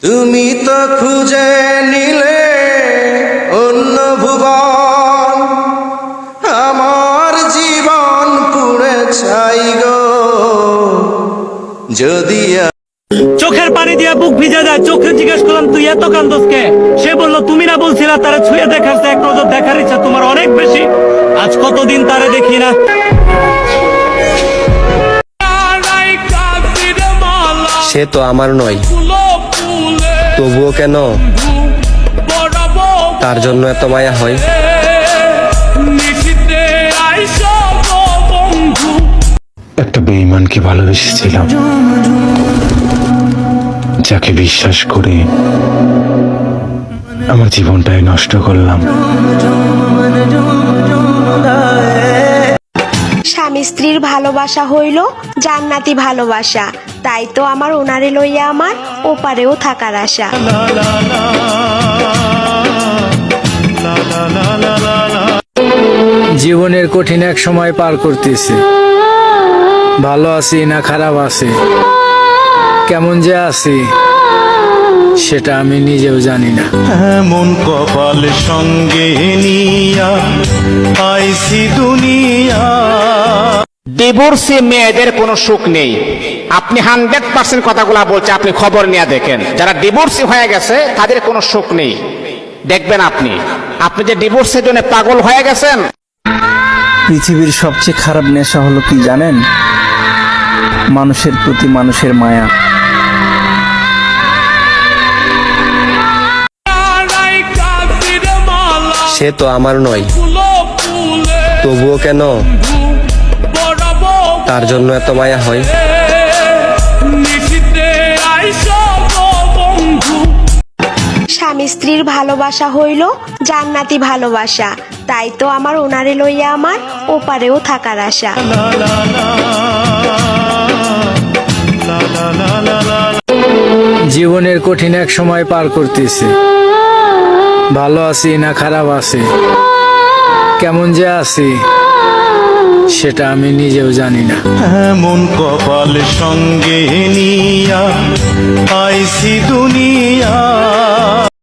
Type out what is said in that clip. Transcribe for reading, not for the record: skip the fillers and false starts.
তুমি তো খুঁজে নিলে অন্য ভুবন, আমার জীবন পুড়ে ছাই গো। যদি চোখের পানি দিয়া বুক ভিজে যায়। চোখে জিজ্ঞেস করলাম তুই এত কান্দোস কে? সে বলল তুমি না বলছিলা তারা ছুঁয়ে দেখার এক নজর দেখার ইচ্ছা তোমার অনেক বেশি। আজ কতদিন তারে দেখি না। সে তো আমার নয়, তবুও কেন তার জন্য এত মায়া হয়? একটা বেঈমানকে ভালোবেসেছিলাম, যাকে বিশ্বাস করে আমার জীবনটাই নষ্ট করলাম। স্বামী স্ত্রীর ভালোবাসা হইল জান্নাতি ভালোবাসা, তাই তো আমার ওনারে লইয়া আমার ওপারেও থাকার আশা। জীবনের কঠিন এক সময় পার করতেছি, ভালো আছি না খারাপ আছি, কেমন যে আছি সেটা আমি নিজেও জানি না। এমন কপাল সঙ্গে নিয়া আইসি দুনিয়া। ডিভোর্সে মেয়েদের কোনো সুখ নেই। আপনি 100% কথাগুলা বলছে, আপনি খবর নিয়ে দেখেন। যারা ডিভোর্সি হয়ে গেছে তাদের কোনো সুখ নেই। দেখবেন আপনি যে ডিভোর্সের জন্য পাগল হয়ে গেছেন। পৃথিবীর সবচেয়ে খারাপ নেশা হলো কি জানেন? মানুষের প্রতি মানুষের মায়া। সে তো আমার নয়, তবুও কেন তার জন্য এত মায়া হয়? স্বামী স্ত্রীর ভালোবাসা হইল জান্নাতি ভালোবাসা, তাই তো আমার ওনারে লইয়া আমার ওপারেও থাকার আশা। জীবনের কঠিন এক সময় পার করতেছি, ভালো আছি না খারাপ আছি, কেমন যে আছি সেটা আমি নিজেও জানি না। এমন কপাল সঙ্গে নিয়া আইসি দুনিয়া।